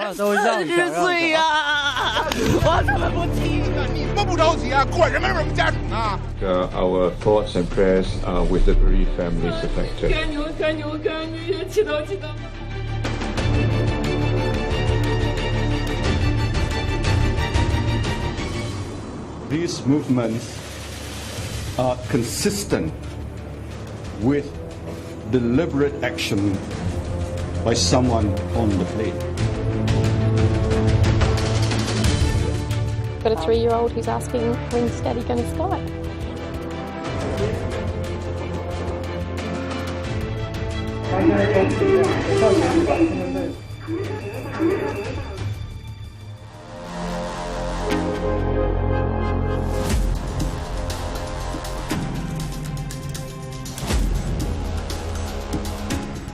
了，都让一下，让一下。我怎么不听你们不着急啊？管人们什么家属呢？Our thoughts and prayers are with the bereaved families affected. These movements are consistent with deliberate action by someone on the plane. Got a 3-year-old who's asking, when's Daddy going to sky?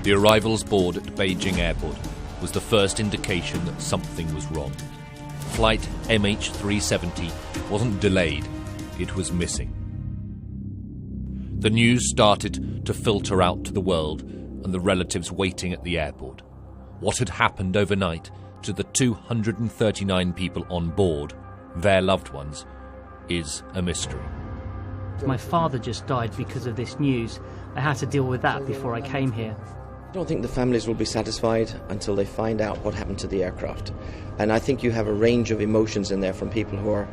The arrivals board at Beijing airport was the first indication that something was wrong. Flight MH370 wasn't delayed, it was missing. The news started to filter out to the world and the relatives waiting at the airport. What had happened overnight to the 239 people on board, their loved ones, is a mystery. My father just died because of this news. I had to deal with that before I came here. I don't think the families will be satisfied until they find out what happened to the aircraft. And I think you have a range of emotions in there from people who are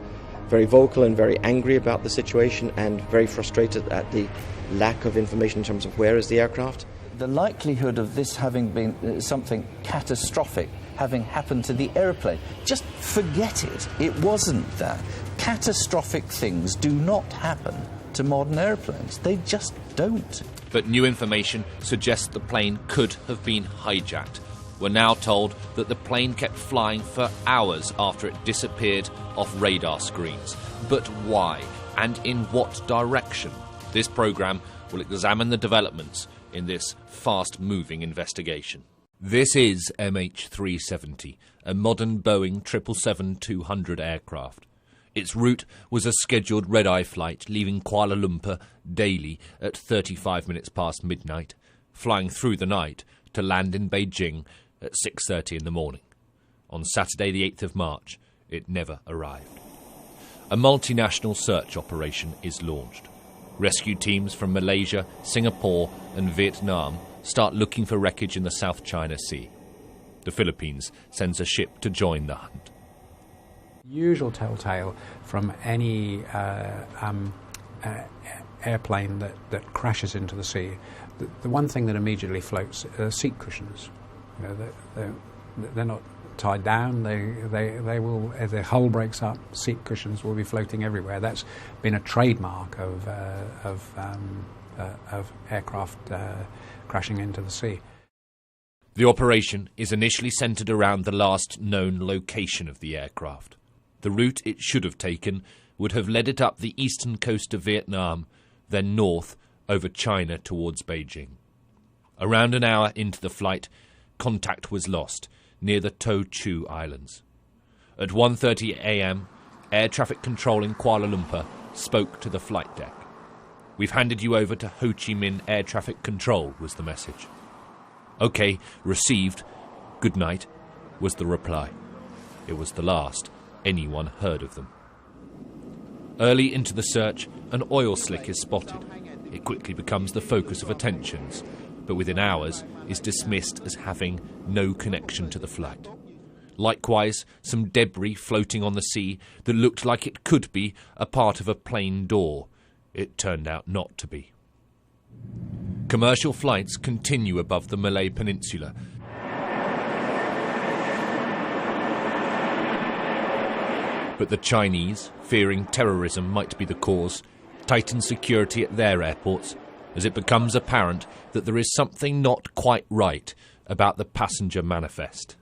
very vocal and very angry about the situation and very frustrated at the lack of information in terms of where is the aircraft. The likelihood of this having been something catastrophic having happened to the aeroplane, just forget it. It wasn't that. Catastrophic things do not happen to modern airplanes. They just don't. But new information suggests the plane could have been hijacked. We're now told that the plane kept flying for hours after it disappeared off radar screens. But why? And in what direction? This programme will examine the developments in this fast-moving investigation. This is MH370, a modern Boeing 777-200 aircraft. Its route was a scheduled red-eye flight leaving Kuala Lumpur daily at 35 minutes past midnight, flying through the night to land in Beijing at 6:30 in the morning. On Saturday the 8th of March, it never arrived. A multinational search operation is launched. Rescue teams from Malaysia, Singapore and Vietnam start looking for wreckage in the South China Sea. The Philippines sends a ship to join the hunt. Usual telltale from any airplane that crashes into the sea, the one thing that immediately floats are seat cushions. You know, they're not tied down. They will, as the hull breaks up, seat cushions will be floating everywhere. That's been a trademark of aircraft crashing into the sea. The operation is initially centred around the last known location of the aircraft. The route it should have taken would have led it up the eastern coast of Vietnam, then north over China towards Beijing. Around an hour into the flight, contact was lost near the To Chu Islands. At 1:30 a.m, air traffic control in Kuala Lumpur spoke to the flight deck. "We've handed you over to Ho Chi Minh Air Traffic Control," was the message. "OK, received. Good night," was the reply. It was the last anyone heard of them. Early into the search, an oil slick is spotted. It quickly becomes the focus of attentions, but within hours is dismissed as having no connection to the flight. Likewise, some debris floating on the sea that looked like it could be a part of a plane door. It turned out not to be. Commercial flights continue above the Malay Peninsula. But the Chinese, fearing terrorism might be the cause, tighten security at their airports as it becomes apparent that there is something not quite right about the passenger manifest.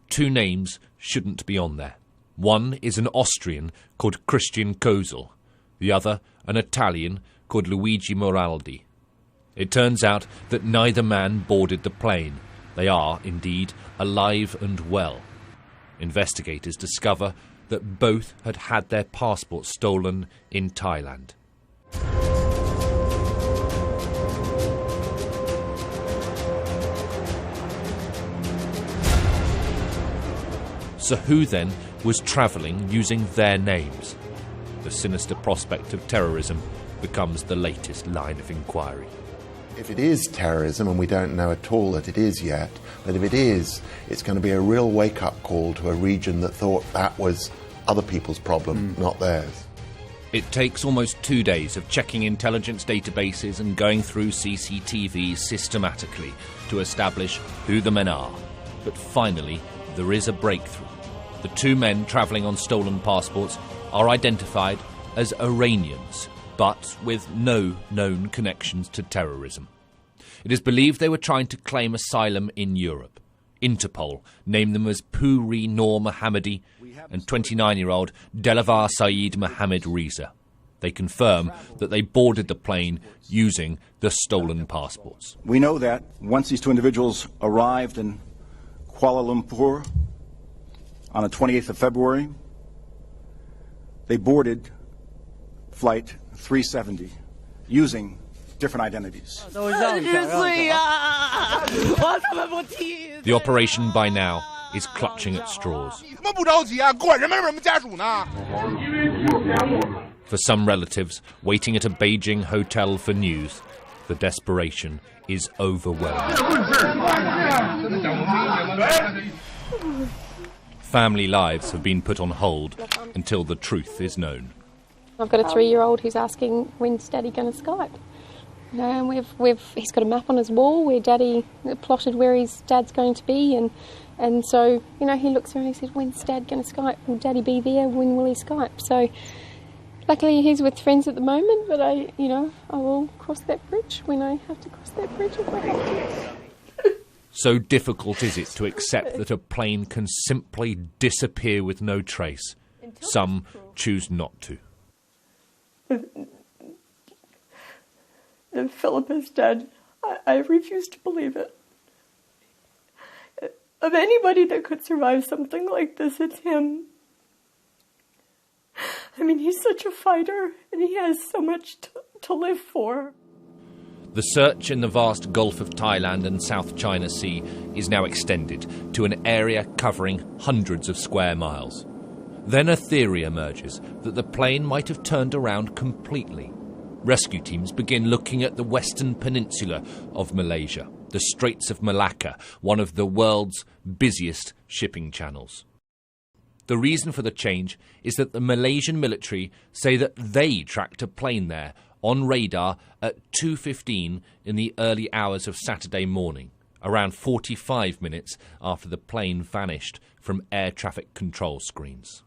Two names shouldn't be on there. One is an Austrian called Christian Kozel, the other an Italian called Luigi Moraldi. It turns out that neither man boarded the plane. They are, indeed, alive and well. Investigators discover that both had had their passports stolen in Thailand. So who then was travelling using their names? The sinister prospect of terrorism becomes the latest line of inquiry. If it is terrorism, and we don't know at all that it is yet, but if it is, it's going to be a real wake-up call to a region that thought that was other people's problem, not theirs. It takes almost 2 days of checking intelligence databases and going through CCTV systematically to establish who the men are. But finally, there is a breakthrough. The 2 men travelling on stolen passports are identified as Iranians, but with no known connections to terrorism. It is believed they were trying to claim asylum in Europe. Interpol named them as Puri Noor Mohammadi and 29-year-old Delavar Saeed Mohammed Reza. They confirm that they boarded the plane using the stolen passports. We know that once these 2 individuals arrived in Kuala Lumpur on the 28th of February, they boarded flight 370 using different identities. The operation by now is clutching at straws. For some relatives waiting at a Beijing hotel for news, the desperation is overwhelming. Family lives have been put on hold until the truth is known. I've got a 3-year-old who's asking, when's Daddy going to Skype? You know, and he's got a map on his wall where Daddy plotted where his dad's going to be, and so, you know, he looks around and he says, when's Dad going to Skype? Will Daddy be there? When will he Skype? So, luckily he's with friends at the moment, but I will cross that bridge when I have to cross that bridge if I have to. So difficult is it to accept that a plane can simply disappear with no trace. Some choose not to. If Philip is dead, I refuse to believe it. Of anybody that could survive something like this, it's him. I mean, he's such a fighter, and he has so much to live for. The search in the vast Gulf of Thailand and South China Sea is now extended to an area covering hundreds of square miles. Then a theory emerges that the plane might have turned around completely. Rescue teams begin looking at the western peninsula of Malaysia, the Straits of Malacca, one of the world's busiest shipping channels. The reason for the change is that the Malaysian military say that they tracked a plane there on radar at 2:15 in the early hours of Saturday morning, around 45 minutes after the plane vanished from air traffic control screens.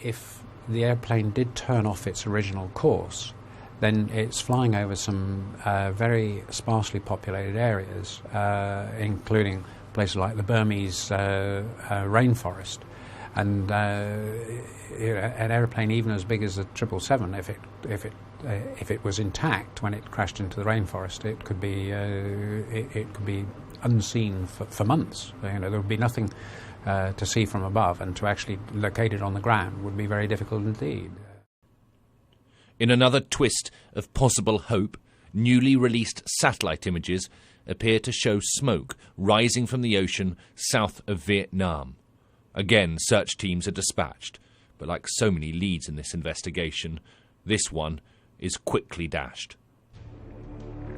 If the airplane did turn off its original course, then it's flying over some very sparsely populated areas, including places like the Burmese rainforest. And an airplane even as big as the 777, if it was intact when it crashed into the rainforest, it could be unseen for months. You know, there would be nothing to see from above, and to actually locate it on the ground would be very difficult indeed. In another twist of possible hope, newly released satellite images appear to show smoke rising from the ocean south of Vietnam. Again, search teams are dispatched, but like so many leads in this investigation, this one is quickly dashed.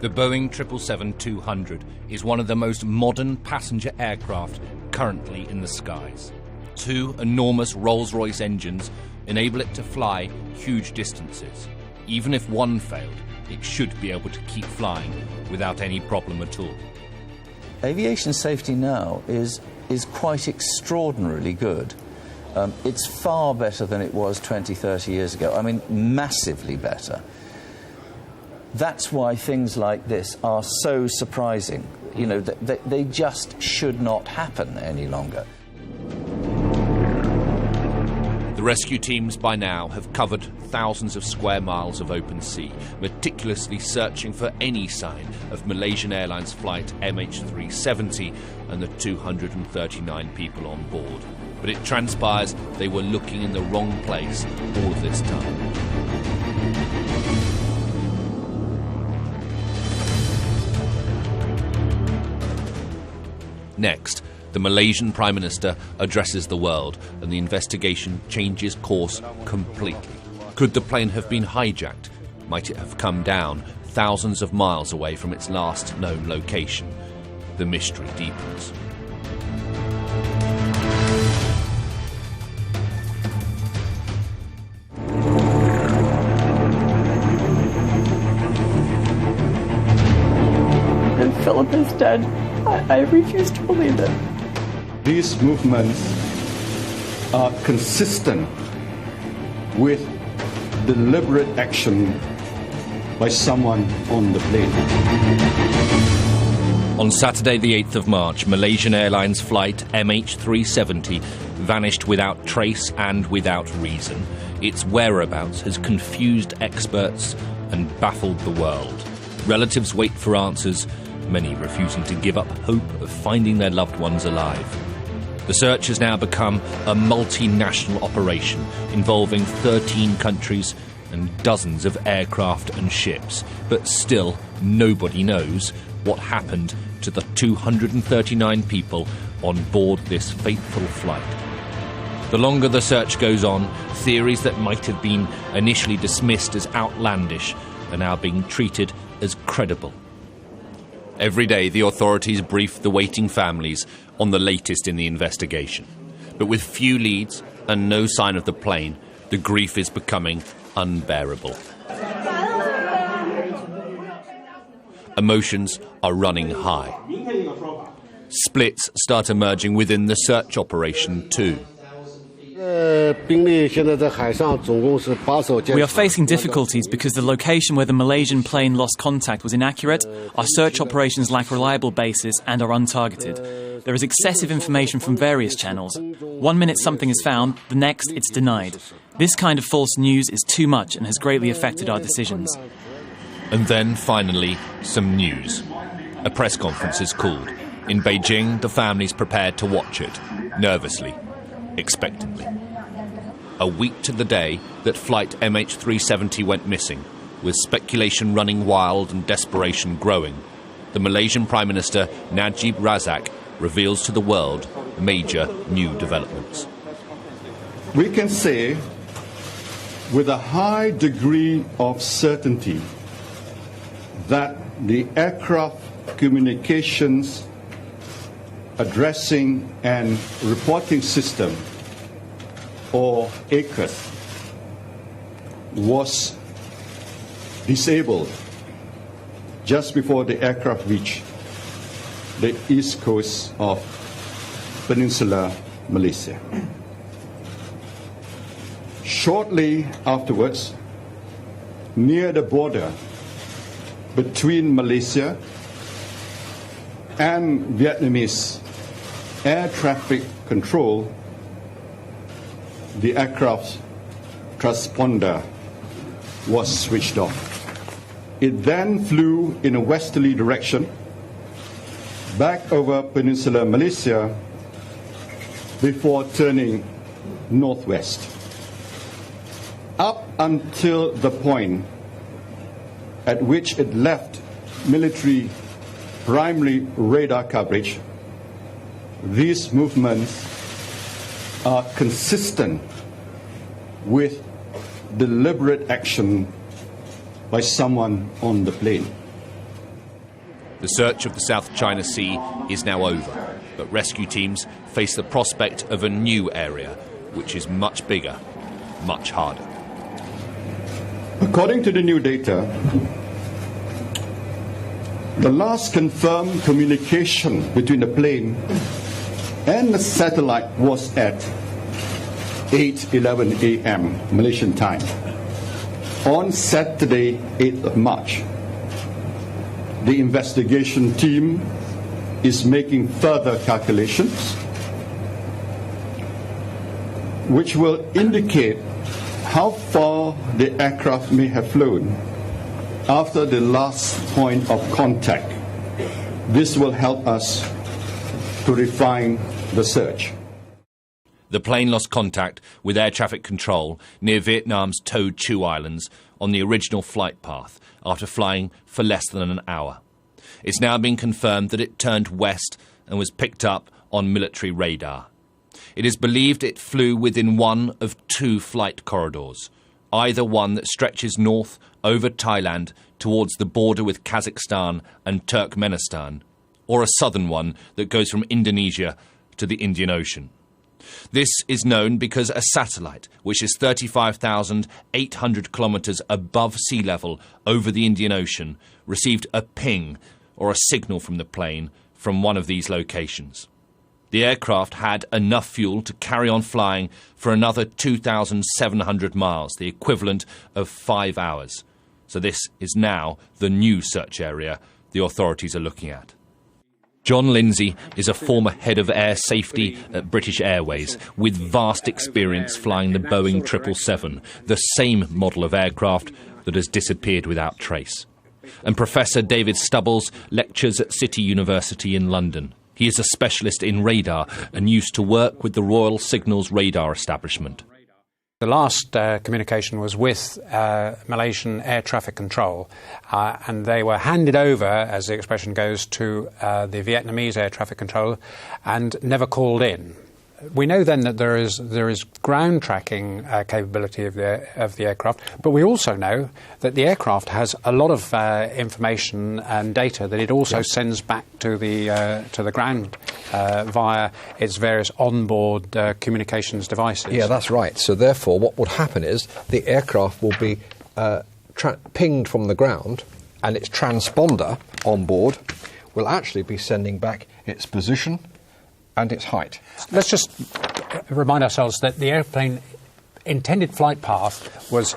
The Boeing 777-200 is one of the most modern passenger aircraft currently in the skies. 2 enormous Rolls-Royce engines enable it to fly huge distances. Even if one failed, it should be able to keep flying without any problem at all. Aviation safety now is quite extraordinarily good. It's far better than it was 20, 30 years ago. I mean, massively better. That's why things like this are so surprising. You know, they just should not happen any longer. The rescue teams by now have covered thousands of square miles of open sea, meticulously searching for any sign of Malaysian Airlines flight MH370 and the 239 people on board. But it transpires they were looking in the wrong place all of this time. Next, The Malaysian Prime Minister addresses the world and the investigation changes course completely. Could the plane have been hijacked? Might it have come down thousands of miles away from its last known location? The mystery deepens. And Philip is dead. I refuse to believe it. These movements are consistent with deliberate action by someone on the plane. On Saturday the 8th of March, Malaysian Airlines flight MH370 vanished without trace and without reason. Its whereabouts has confused experts and baffled the world. Relatives wait for answers, many refusing to give up hope of finding their loved ones alive. The search has now become a multinational operation involving 13 countries and dozens of aircraft and ships, but still nobody knows what happened to the 239 people on board this fateful flight. The longer the search goes on, theories that might have been initially dismissed as outlandish are now being treated as credible. Every day, the authorities brief the waiting families on the latest in the investigation. But with few leads and no sign of the plane, the grief is becoming unbearable. Emotions are running high. Splits start emerging within the search operation too. We are facing difficulties because the location where the Malaysian plane lost contact was inaccurate, our search operations lack reliable bases and are untargeted. There is excessive information from various channels. 1 minute something is found, the next it's denied. This kind of false news is too much and has greatly affected our decisions. And then, finally, some news. A press conference is called. In Beijing, the families prepared to watch it, nervously, expectantly. A week to the day that flight MH370 went missing, with speculation running wild and desperation growing, the Malaysian Prime Minister Najib Razak reveals to the world major new developments. We can say with a high degree of certainty that the aircraft communications addressing and reporting system, or ACUS, was disabled just before the aircraft reached the east coast of Peninsular Malaysia. Shortly afterwards, near the border between Malaysia and Vietnamese air traffic control, the aircraft's transponder was switched off. It then flew in a westerly direction back over Peninsular Malaysia before turning northwest. Up until the point at which it left military primary radar coverage, these movements are consistent with deliberate action by someone on the plane. The search of the South China Sea is now over, but rescue teams face the prospect of a new area, which is much bigger, much harder. According to the new data, the last confirmed communication between the plane and the satellite was at 8:11 a.m. Malaysian time on Saturday, 8th of March. The investigation team is making further calculations which will indicate how far the aircraft may have flown after the last point of contact. This will help us to refine the search. The plane lost contact with air traffic control near Vietnam's To Chu Islands on the original flight path after flying for less than an hour. It's now been confirmed that it turned west and was picked up on military radar. It is believed it flew within one of two flight corridors, either one that stretches north over Thailand towards the border with Kazakhstan and Turkmenistan, or a southern one that goes from Indonesia to the Indian Ocean. This is known because a satellite, which is 35,800 kilometres above sea level over the Indian Ocean, received a ping, or a signal from the plane, from one of these locations. The aircraft had enough fuel to carry on flying for another 2,700 miles, the equivalent of 5 hours. So this is now the new search area the authorities are looking at. John Lindsay is a former head of air safety at British Airways with vast experience flying the Boeing 777, the same model of aircraft that has disappeared without trace. And Professor David Stubbles lectures at City University in London. He is a specialist in radar and used to work with the Royal Signals radar establishment. The last communication was with Malaysian air traffic control, and they were handed over, as the expression goes, to the Vietnamese air traffic control and never called in. We know then that there is ground tracking capability of the aircraft, but we also know that the aircraft has a lot of information and data that it also sends back to the ground via its various onboard communications devices. Yeah, that's right. So therefore, what would happen is the aircraft will be pinged from the ground, and its transponder on board will actually be sending back its position and its height. Let's just remind ourselves that the airplane intended flight path was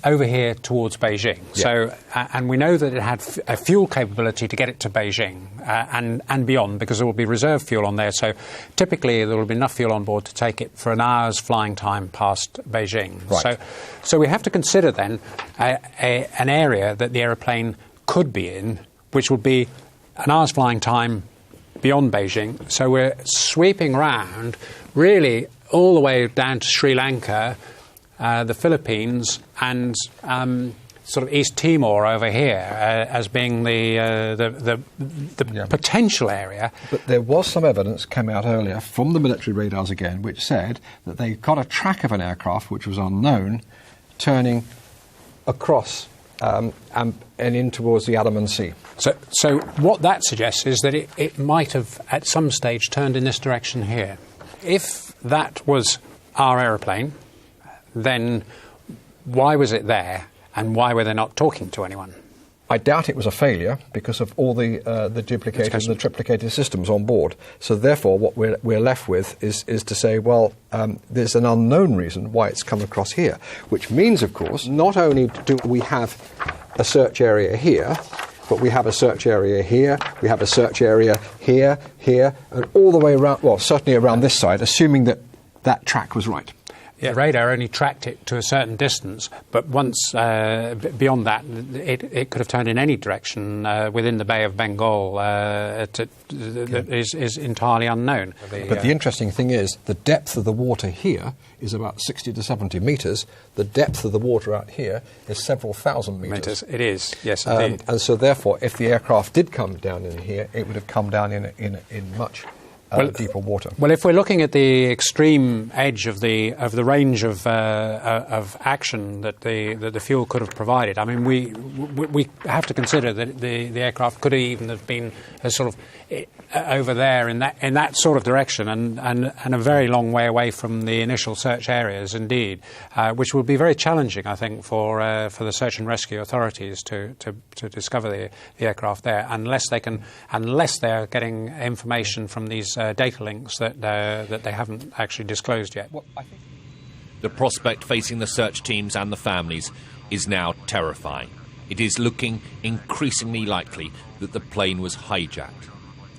over here towards Beijing. Yeah. So, and we know that it had a fuel capability to get it to Beijing and beyond, because there will be reserve fuel on there. So typically there will be enough fuel on board to take it for an hour's flying time past Beijing. Right. So we have to consider then an area that the aeroplane could be in, which would be an hour's flying time beyond Beijing. So we're sweeping round really all the way down to Sri Lanka, the Philippines, and sort of East Timor over here as being the potential area. But there was some evidence came out earlier from the military radars again, which said that they got a track of an aircraft which was unknown turning across and in towards the Andaman Sea. So what that suggests is that it might have at some stage turned in this direction here. If that was our aeroplane, then why was it there, and why were they not talking to anyone? I doubt it was a failure because of all the duplicated and the triplicated systems on board. So therefore, what we're left with is to say, well, there's an unknown reason why it's come across here, which means, of course, not only do we have a search area here, but we have a search area here, we have a search area here, and all the way around, well, certainly around this side, assuming that that track was right. Yeah, the radar only tracked it to a certain distance, but once beyond that, it could have turned in any direction within the Bay of Bengal that is entirely unknown. But the interesting thing is, the depth of the water here is about 60 to 70 metres. The depth of the water out here is several thousand metres. It is, yes, indeed. And so therefore, if the aircraft did come down in here, it would have come down in much deeper water. Well, if we're looking at the extreme edge of the range of action that the fuel could have provided, I mean, we have to consider that the aircraft could even have been sort of over there in that sort of direction, and a very long way away from the initial search areas, indeed, which will be very challenging, I think, for the search and rescue authorities to discover the aircraft there, unless they're getting information from these data links that they haven't actually disclosed yet. The prospect facing the search teams and the families is now terrifying. It is looking increasingly likely that the plane was hijacked.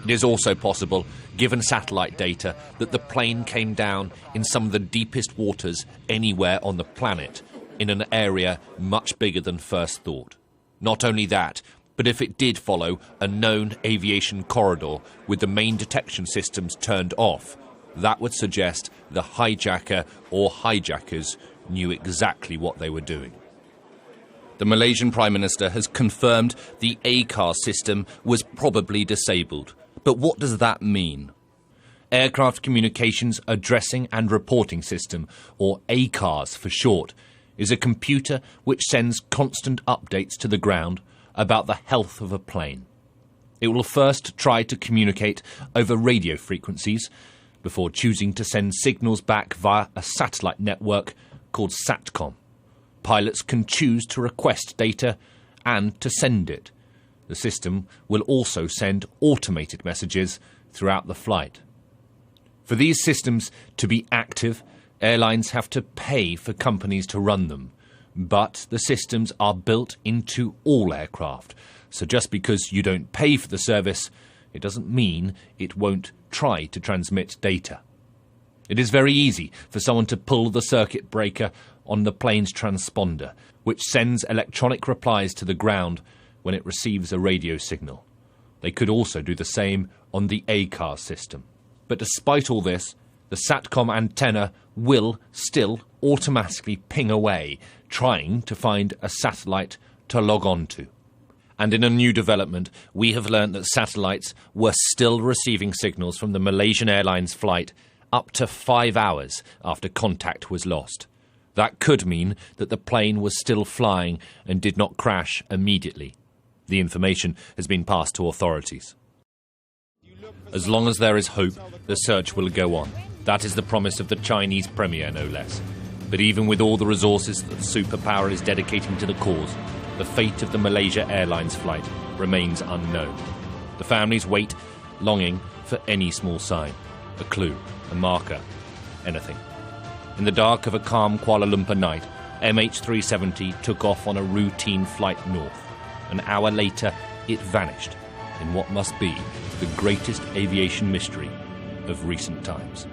It is also possible, given satellite data, that the plane came down in some of the deepest waters anywhere on the planet, in an area much bigger than first thought. Not only that, but if it did follow a known aviation corridor with the main detection systems turned off, that would suggest the hijacker or hijackers knew exactly what they were doing. The Malaysian Prime Minister has confirmed the ACAR system was probably disabled. But what does that mean? Aircraft Communications Addressing and Reporting System, or ACARS for short, is a computer which sends constant updates to the ground about the health of a plane. It will first try to communicate over radio frequencies before choosing to send signals back via a satellite network called SATCOM. Pilots can choose to request data and to send it. The system will also send automated messages throughout the flight. For these systems to be active, airlines have to pay for companies to run them, but the systems are built into all aircraft, so just because you don't pay for the service, it doesn't mean it won't try to transmit data. It is very easy for someone to pull the circuit breaker on the plane's transponder, which sends electronic replies to the ground when it receives a radio signal. They could also do the same on the ACARS system. But despite all this, the SATCOM antenna will still automatically ping away, trying to find a satellite to log on to. And in a new development, we have learnt that satellites were still receiving signals from the Malaysian Airlines flight up to 5 hours after contact was lost. That could mean that the plane was still flying and did not crash immediately. The information has been passed to authorities. As long as there is hope, the search will go on. That is the promise of the Chinese premier, no less. But even with all the resources that the superpower is dedicating to the cause, the fate of the Malaysia Airlines flight remains unknown. The families wait, longing for any small sign, a clue, a marker, anything. In the dark of a calm Kuala Lumpur night, MH370 took off on a routine flight north. An hour later, it vanished in what must be the greatest aviation mystery of recent times.